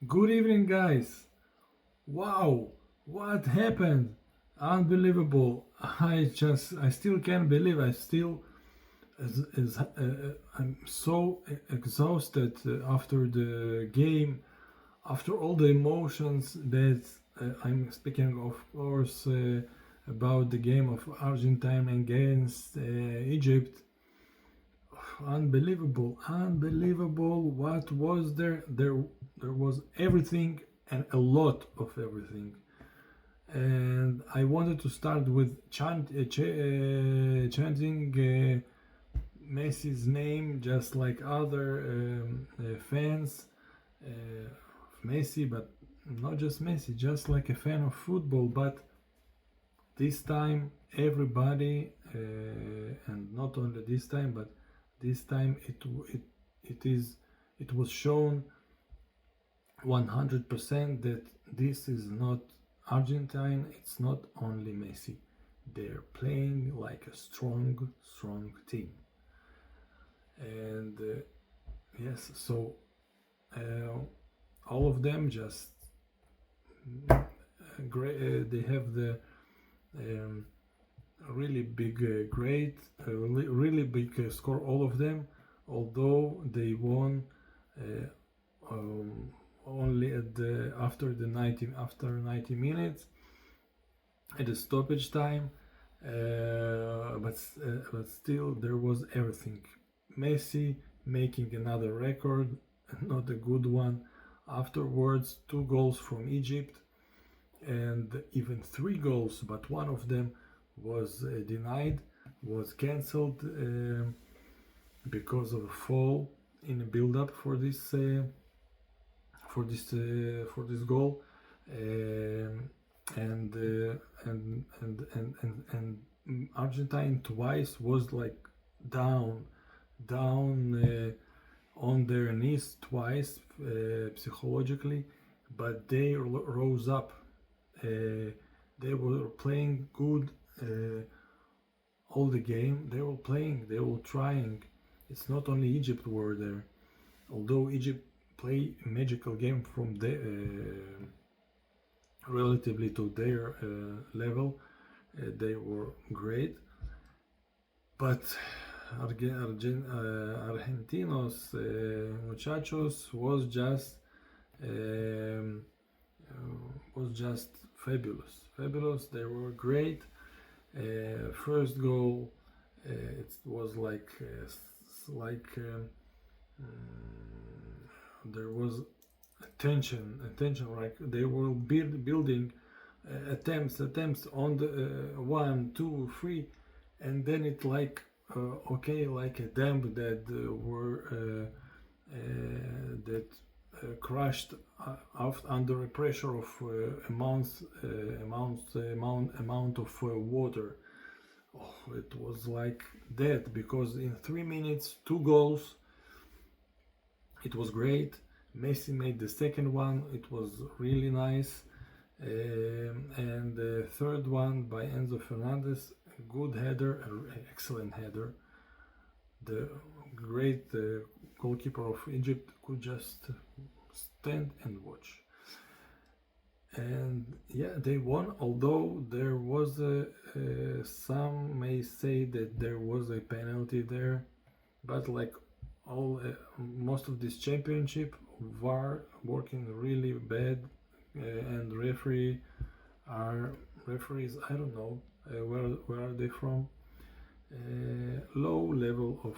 Good evening, guys. Wow, what happened? Unbelievable. I still can't believe I'm so exhausted after the game, after all the emotions that I'm speaking, of course, about the game of Argentina against Egypt. Unbelievable. What was there? There was everything and a lot of everything. And I wanted to start with chanting Messi's name, just like other fans of Messi, but not just Messi, just like a fan of football. But this time, everybody, and not only this time, but this time it was shown 100% that this is not Argentine, it's not only Messi. They're playing like a strong team. And yes, so uh, all of them just great. They have the um, really big grade, really big score. All of them, although they won uh, um, only at the after 90 minutes at the stoppage time, but still there was everything. Messi making another record, not a good one. Afterwards, 2 goals from Egypt and even 3 goals, but one of them was denied, was cancelled because of a fall in the build-up for this goal. Um, and, and Argentine twice was like down on their knees twice psychologically, but they rose up. They were playing good all the game. They were playing, they were trying. It's not only Egypt were there, although Egypt play a magical game from the relatively to their level. They were great, but Argentinos muchachos was just fabulous. They were great. First goal, it was there was attention. Like they were building attempts on the 1, 2, 3, and then it like okay, like a dam that that crushed under a pressure of amount of water. Oh, it was like that because in 3 minutes, 2 goals. It was great. Messi made the second one. It was really nice. And the third one by Enzo Fernandez, good header, excellent header. The great goalkeeper of Egypt could just stand and watch. And yeah, they won, although there was some may say that there was a penalty there, but like all most of this championship, VAR working really bad, and referees, I don't know where are they from. Low level of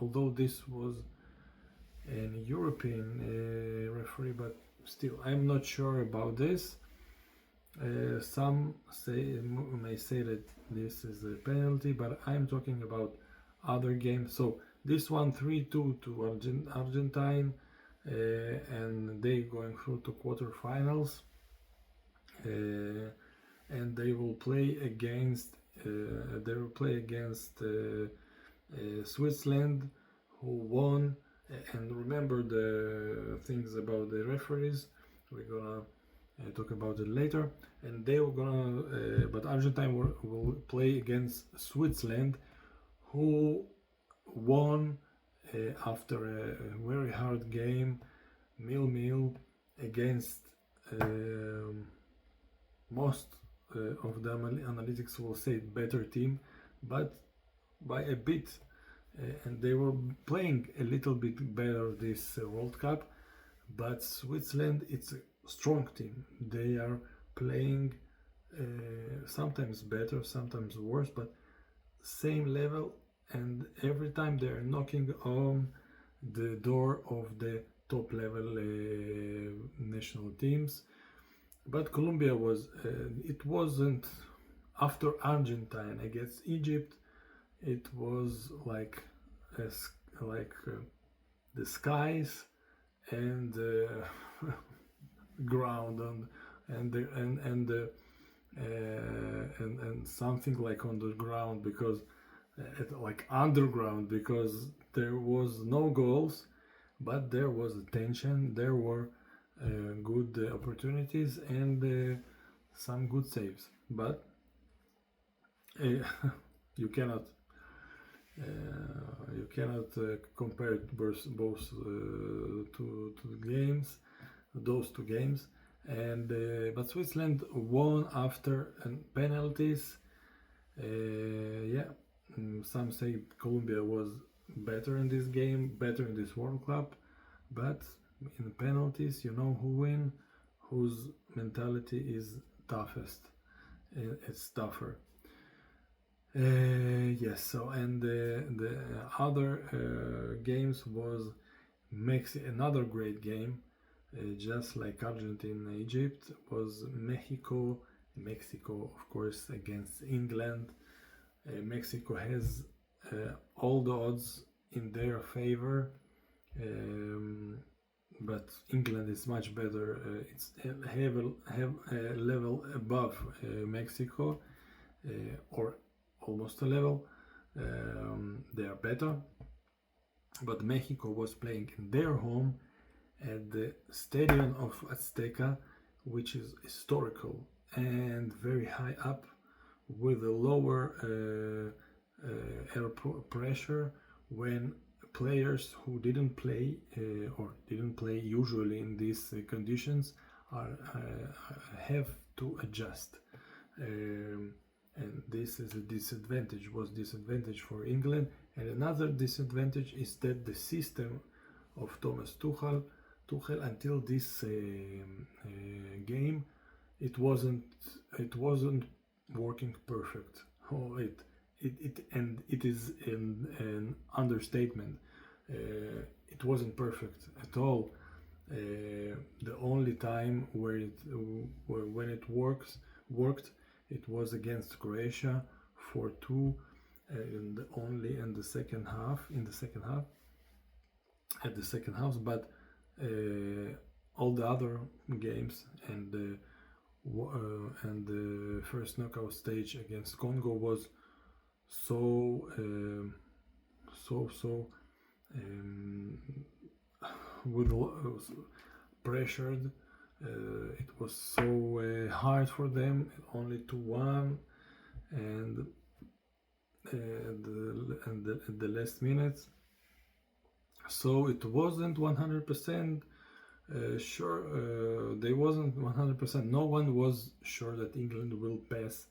although this was an European referee, but still I'm not sure about this. Some may say that this is a penalty, but I'm talking about other games. So this one 3-2 to Argentine, and they going through to quarterfinals, and they will play against Switzerland, who won. And remember the things about the referees. We're gonna talk about it later. And they were gonna, but Argentina will play against Switzerland, who won after a very hard game, 0-0, against most of the analytics will say better team, but by a bit, and they were playing a little bit better this World Cup. But Switzerland, it's a strong team. They are playing sometimes better, sometimes worse, but same level, and every time they are knocking on the door of the top level national teams. But Colombia was, it wasn't after Argentina against Egypt. It was like the skies and ground and something like on the ground, because like underground, because there was no goals, but there was tension. There were good opportunities and some good saves, but you cannot compare both to games, those two games. And but Switzerland won after penalties. Some say Colombia was better in this game, better in this World Cup, but in penalties, you know who win, whose mentality is toughest. It's tougher. Yes. So, and the other games was another great game, just like Argentina, Egypt, was Mexico, of course, against England. Mexico has all the odds in their favor, but England is much better. It's have a level above Mexico, or almost a level. They are better, but Mexico was playing in their home at the Stadium of Azteca, which is historical and very high up, with a lower air pressure, when players who didn't play or didn't play usually in these conditions have to adjust. And this is a disadvantage, for England. And another disadvantage is that the system of Thomas Tuchel until this game, it wasn't working perfect. It is an understatement. It wasn't perfect at all. The only time when it worked, it was against Croatia 4-2, and only in the second half. But all the other games and the first knockout stage against Congo was so pressured. It was so hard for them, only 2-1, and the last minutes. So it wasn't 100% sure. They wasn't 100%. No one was sure that England will pass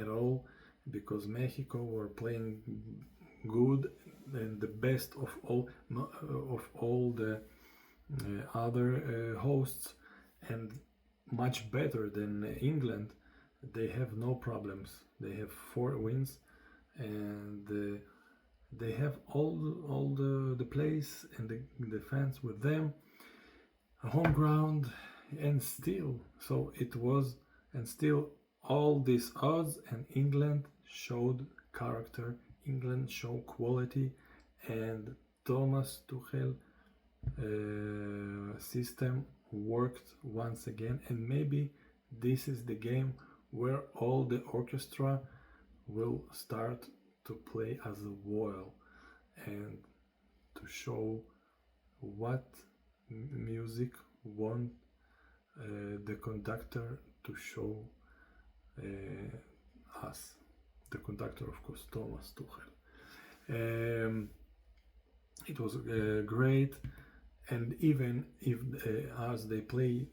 at all, because Mexico were playing good and the best of all the other hosts, and much better than England. They have no problems. They have 4 wins, and they have all the place and the fans with them, a home ground, and still. So it was, and still all these odds, and England showed character. England showed quality, and Thomas Tuchel system worked once again. And maybe this is the game where all the orchestra will start to play as well, and to show what music want the conductor to show us. The conductor, of course, Thomas Tuchel. It was great, And even if as they played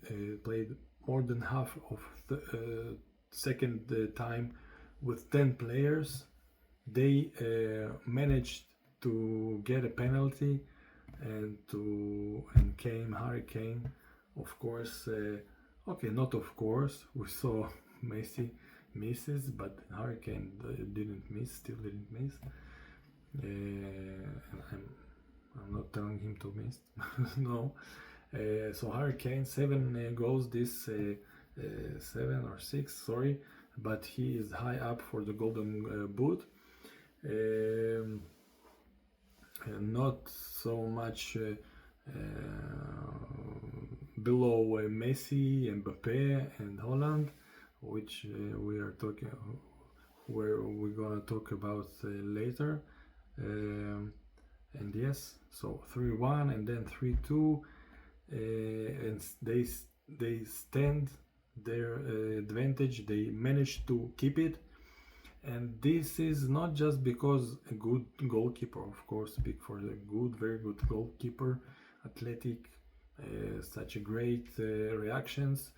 more than half of the second time with 10 players, they managed to get a penalty, and came Hurricane, of course. Okay, not of course. We saw Messi misses, but Hurricane didn't miss, still didn't miss. I'm not telling him to miss. No. So Hurricane 7 goals this 7 or 6, sorry, but he is high up for the Golden Boot. Not so much below Messi, Mbappe, and Holland, which where we're gonna talk about later. And yes, so 3-1 and then 3-2, and they stand their advantage. They managed to keep it, and this is not just because a good goalkeeper, of course, big for the good, very good goalkeeper, athletic, such a great reactions,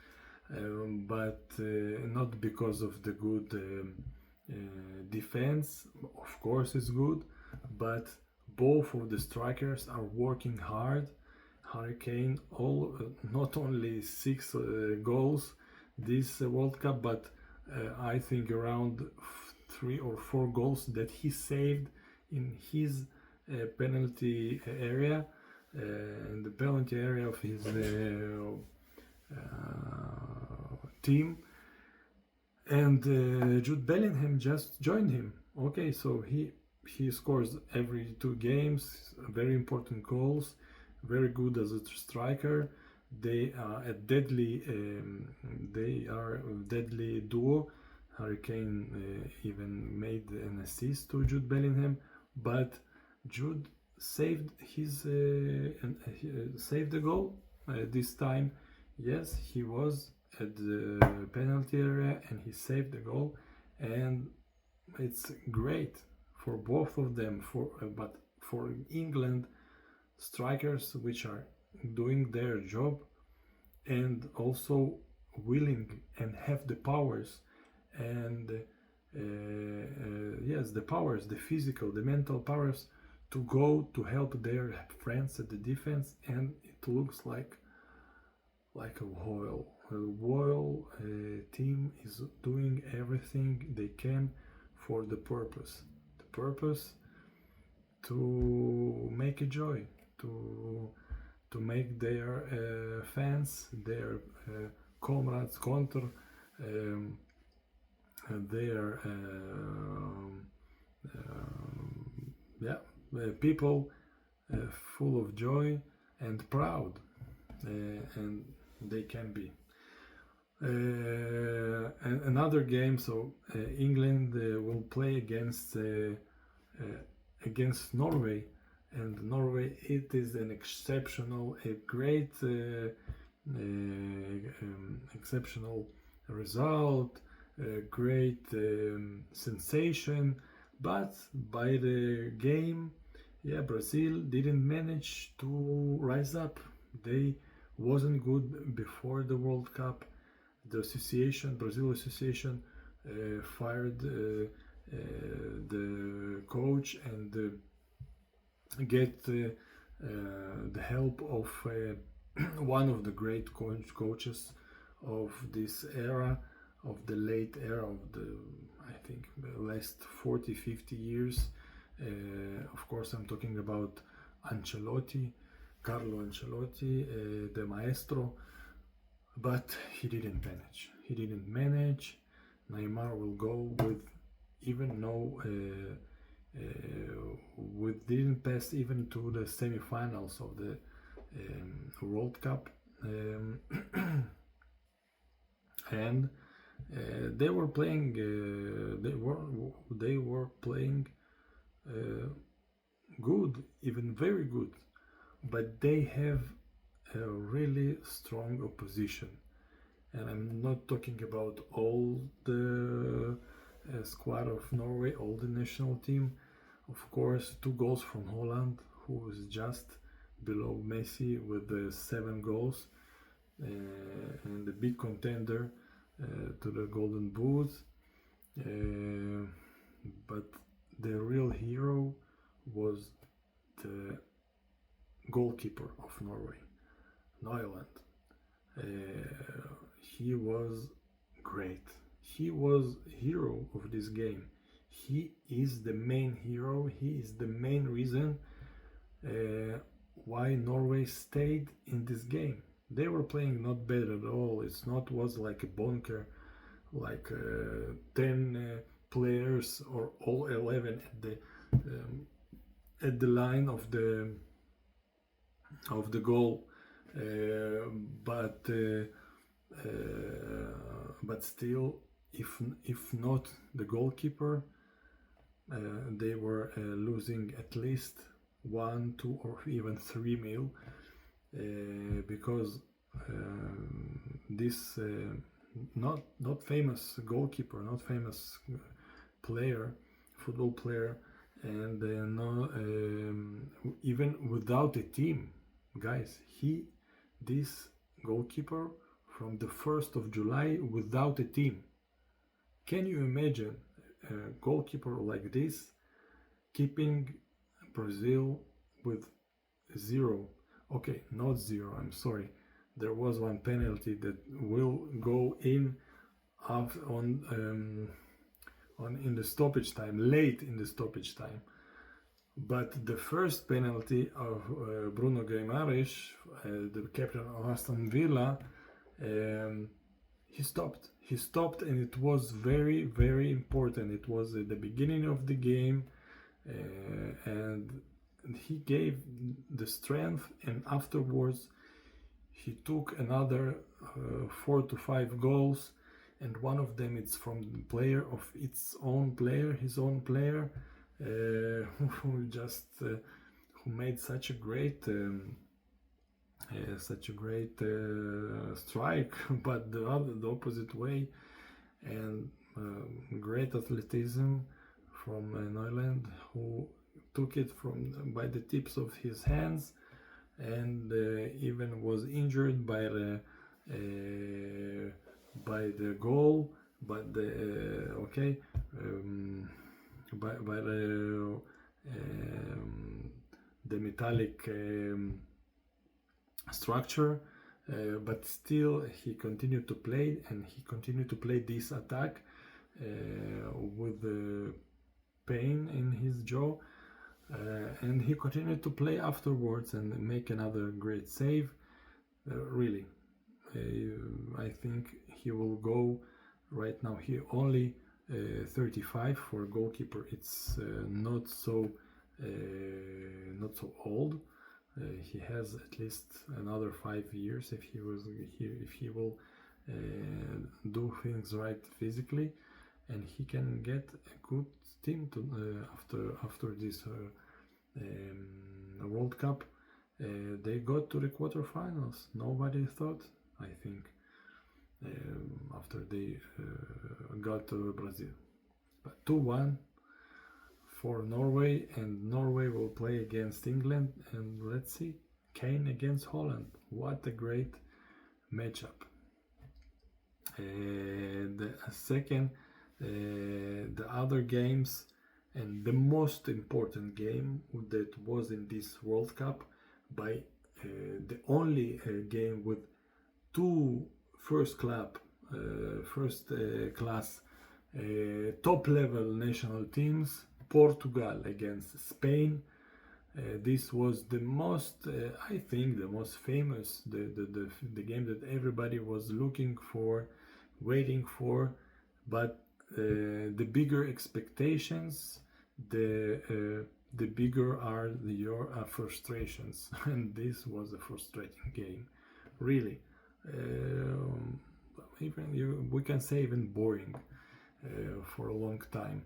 but not because of the good defense. Of course, it's good, but both of the strikers are working hard. Hurricane not only 6 goals this World Cup, but I think around 3 or 4 goals that he saved in his penalty area, in the penalty area of his team. And Jude Bellingham just joined him. Okay, so he scores every 2 games, very important goals, very good as a striker. They are a deadly duo. Hurricane even made an assist to Jude Bellingham, but Jude saved saved the goal this time. Yes, he was at the penalty area and he saved the goal, and it's great for both of them. But for England strikers, which are doing their job and also willing and have the powers, and yes, the powers, the physical, the mental powers to go to help their friends at the defense. And it looks like a royal team is doing everything they can for the purpose to make a joy, to make their fans, their comrades, their people full of joy and proud, and they can be. And another game, so England will play against Norway, and Norway, it is an exceptional, a great exceptional result, a great sensation. But by the game, Brazil didn't manage to rise up. They wasn't good before the World Cup. The Brazil Association fired the coach and get the help of one of the great coaches of this era, of the late era of the, I think, the last 40-50 years. Of course, I'm talking about Carlo Ancelotti, the maestro, but he didn't manage. Neymar will go with even no didn't pass even to the semi-finals of the World Cup, and they were playing good, even very good, but they have a really strong opposition. And I'm not talking about all the squad of Norway, all the national team. Of course, 2 goals from Holland, who is just below Messi with the 7 goals, and the big contender to the Golden Boot. But the real hero was the goalkeeper of Norway, Nyland. He was great. He was hero of this game. He is the main hero. He is the main reason why Norway stayed in this game. They were playing not bad at all. It's not was like a bunker, like 10 players or all 11 at the line of the goal, but still, if not the goalkeeper, they were losing at least 1, 2, or even 3-0, because this not famous goalkeeper, not famous player, football player, and no, even without a team, guys, this goalkeeper from the 1st of July without a team. Can you imagine a goalkeeper like this keeping Brazil with 0? Okay, not 0, I'm sorry. There was one penalty that will go in in the stoppage time, late in the stoppage time. But the first penalty of Bruno Guimarães, the captain of Aston Villa, he stopped, and it was very, very important. It was at the beginning of the game, and he gave the strength, and afterwards he took another 4 to 5 goals, and one of them is from the player of his own player, who just who made such a great strike, but the opposite way, and great athleticism from Neuland, who took it by the tips of his hands, and even was injured by the goal, but by the metallic structure, but still he continued to play, and he continued to play this attack with the pain in his jaw, and he continued to play afterwards and make another great save. Really, I think he will go right now. He only 35 for a goalkeeper. It's not so old. He has at least another 5 years if he will do things right physically, and he can get a good team to after this World Cup. They got to the quarterfinals. Nobody thought, I think, after they got to Brazil. But 2-1 for Norway, and Norway will play against England, and let's see, Kane against Holland. What a great matchup. The second, the other games, and the most important game that was in this World Cup, by the only game with two first class top level national teams, Portugal against Spain. This was the most, I think, the most famous, the game that everybody was looking for, waiting for, but the bigger expectations, the bigger are your frustrations, and this was a frustrating game, really. We can say even boring for a long time.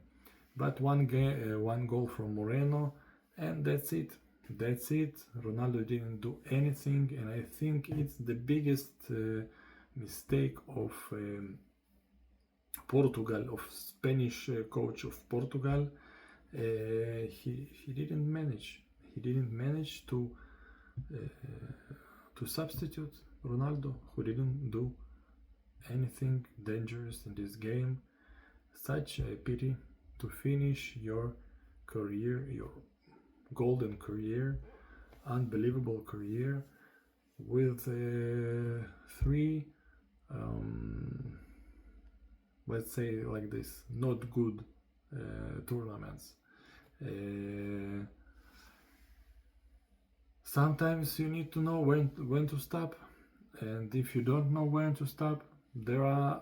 But one goal from Moreno, and that's it. Ronaldo didn't do anything, and I think it's the biggest mistake of Portugal, of Spanish coach of Portugal. He didn't manage. He didn't manage to to substitute Ronaldo, who didn't do anything dangerous in this game. Such a pity to finish your career, your golden career, unbelievable career, with three, let's say like this, not good tournaments. Sometimes you need to know when to stop, and if you don't know when to stop, there are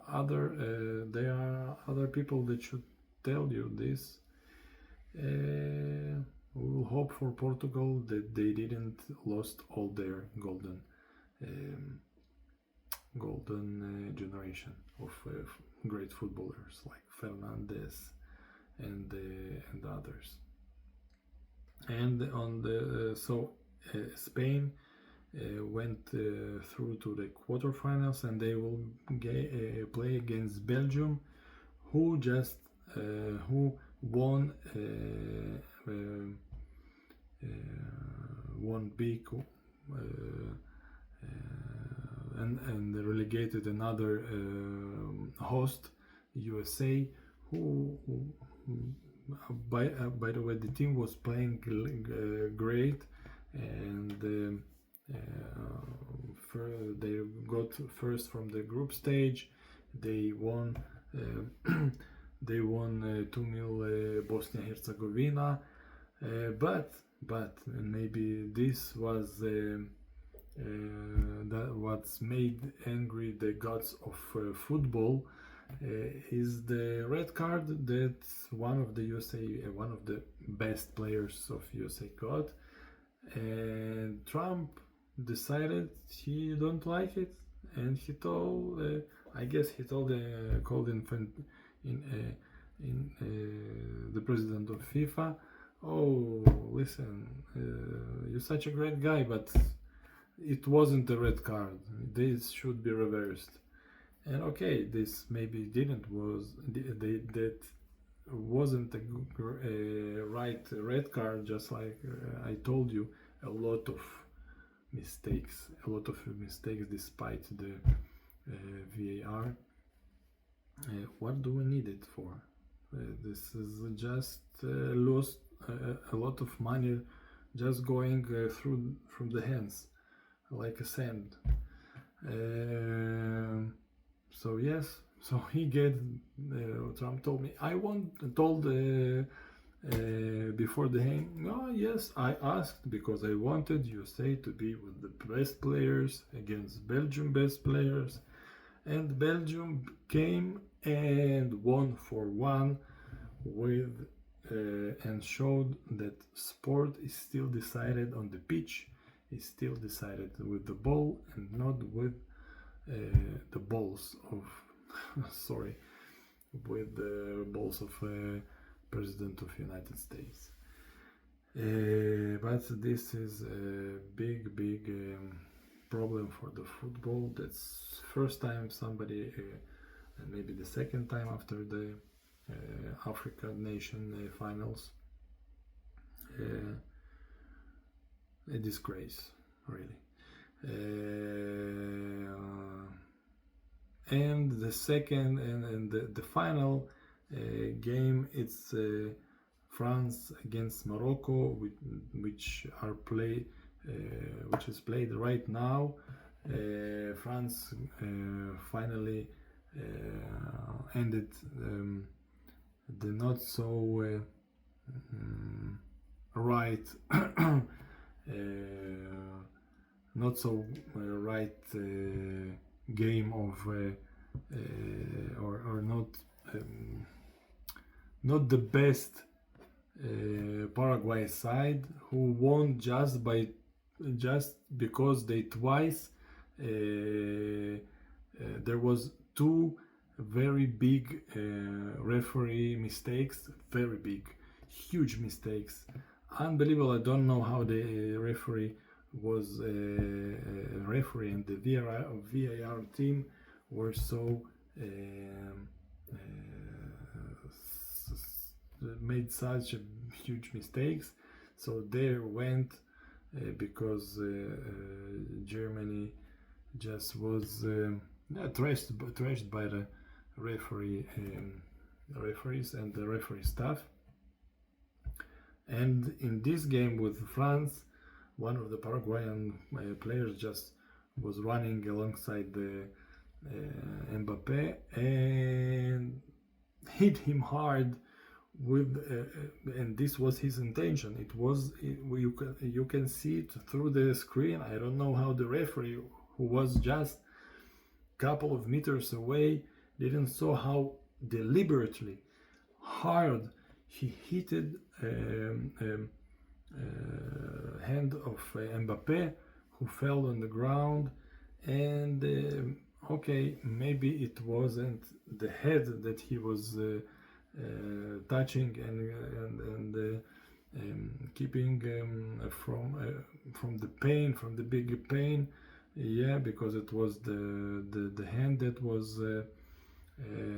other people that should tell you this. We will hope for Portugal that they didn't lost all their golden generation of great footballers like Fernandez and others. And on the Spain went through to the quarterfinals, and they will play against Belgium, who just won one big and relegated another host, USA, who by the way, the team was playing great, and they got first from the group stage. They won they won 2-0 Bosnia Herzegovina, but maybe this was that what's made angry the gods of football is the red card that one of the USA, one of the best players of USA got, and Trump decided he don't like it, and he told, I guess he told called in the president of FIFA, oh listen, you're such a great guy, but it wasn't a red card, this should be reversed. And okay, this maybe that wasn't a right red card, just like I told you, a lot of mistakes despite the VAR. What do we need it for? This is just lost a lot of money just going through from the hands like a sand. So yes, so he get Trump told me before the game. Oh yes, I asked because I wanted USA to be with the best players against Belgium best players, and Belgium came and won 4-1 with and showed that sport is still decided on the pitch, is still decided with the ball and not with the balls of sorry, with the balls of President of United States. But this is a big problem for the football. That's first time somebody, and maybe the second time after the Africa nation finals. A disgrace, really. And the second and the final game, it's France against Morocco, which is played right now. France finally ended the not so right not so right game of or not the best Paraguay side, who won just because they twice there was two very big referee mistakes, very big, huge mistakes, unbelievable. I don't know how the referee was referee and the VAR team were so made such huge mistakes. So there went because Germany just was trashed by the referees and the referee staff. And in this game with France, one of the Paraguayan players just was running alongside the Mbappe and hit him hard with and this was his intention. You can see it through the screen. I don't know how the referee, who was just a couple of meters away, didn't saw how deliberately hard he hit hand of Mbappe, who fell on the ground. And okay, maybe it wasn't the head that he was touching and keeping from the pain, from the big pain. Yeah, because it was the hand that was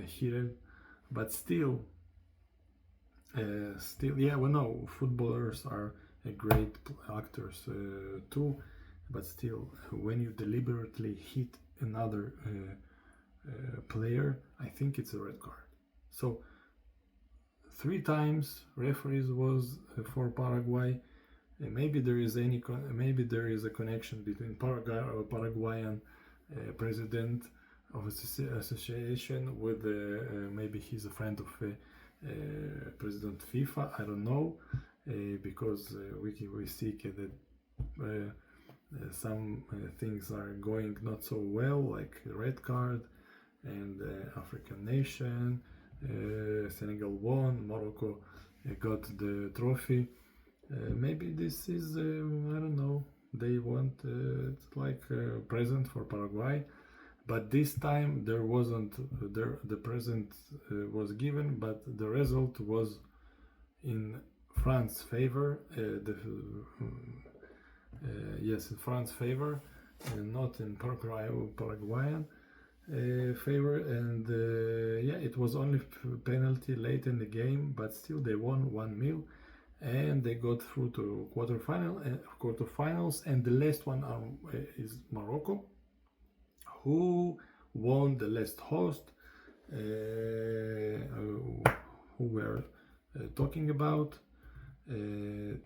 hit. But still, yeah, well, no, footballers are great actors too, but still, when you deliberately hit another player, I think it's a red card. So 3 times referees was for Paraguay. Maybe there is a connection between Paraguayan president of association with maybe he's a friend of President FIFA. I don't know, because we see that some things are going not so well, like red card and African nation. Senegal won, Morocco got the trophy. Maybe this is I don't know, they want it's like a present for Paraguay, but this time there wasn't the present was given, but the result was in France favor. Yes, in France favor, and not in Paraguayan favor. And yeah, it was only penalty late in the game, but still they won 1-0, and they got through to quarterfinals. And the last one is Morocco, who won the last host, who we're talking about,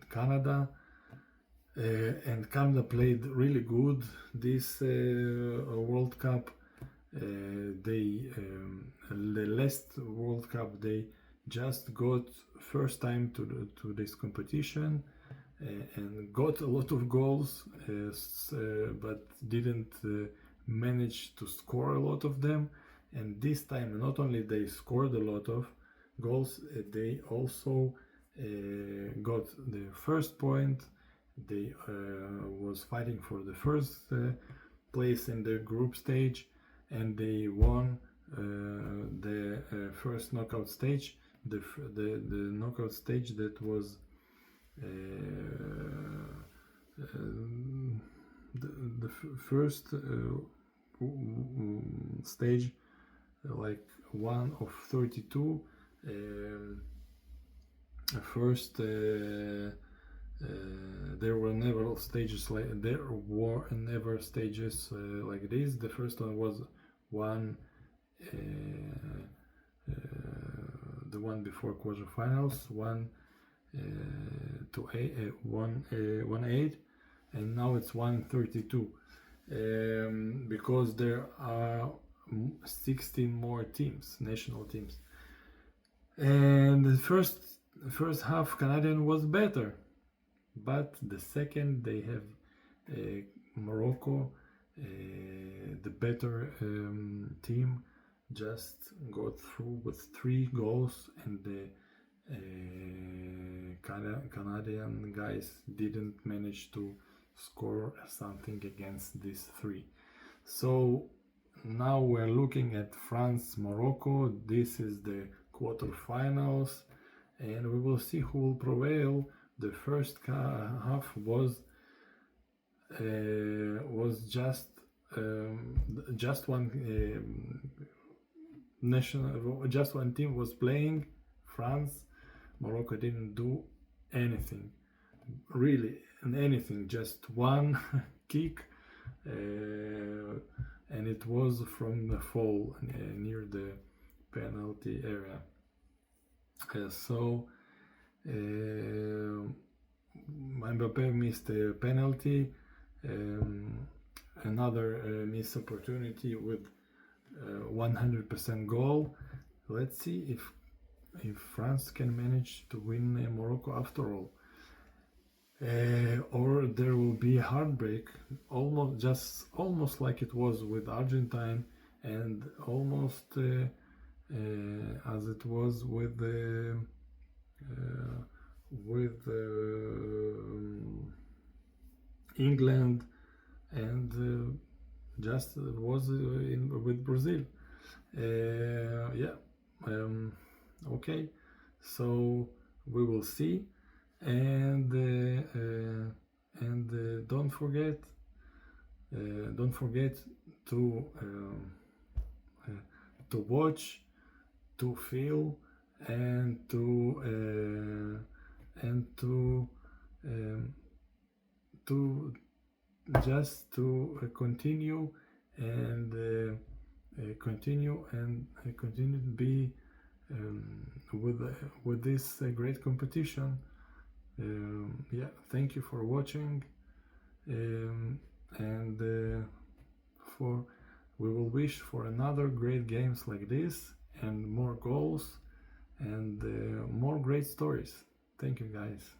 Canada. And Canada played really good this World Cup. The last World Cup they just got first time to this competition and got a lot of goals, but didn't manage to score a lot of them. And this time, not only they scored a lot of goals, they also got the first point. They was fighting for the first place in the group stage, and they won the first knockout stage, the knockout stage that was the first stage, like 1 of 32. First there were never stages like this. The first one was the one before quarterfinals, 1-8, and now it's 1-32, because there are 16 more teams, national teams. And the first half Canadian was better, but the second they have Morocco, the better team, just got through with 3 goals, and the Canadian guys didn't manage to score something against these 3. So now we're looking at France-Morocco. This is the quarterfinals, and we will see who will prevail. The first half was just one just one team was playing, France. Morocco didn't do anything. really anything, just one kick, and it was from the fall near the penalty area. So Mbappe missed a penalty, another missed opportunity with 100% goal. Let's see if France can manage to win Morocco after all. Or there will be a heartbreak, almost like it was with Argentina, and almost as it was with England, and just was with Brazil. Yeah. Okay. So we will see, and don't forget to watch, to feel, and to just to continue and continue to be with this great competition. Yeah, thank you for watching, and for we will wish for another great games like this, and more goals, and more great stories. Thank you, guys.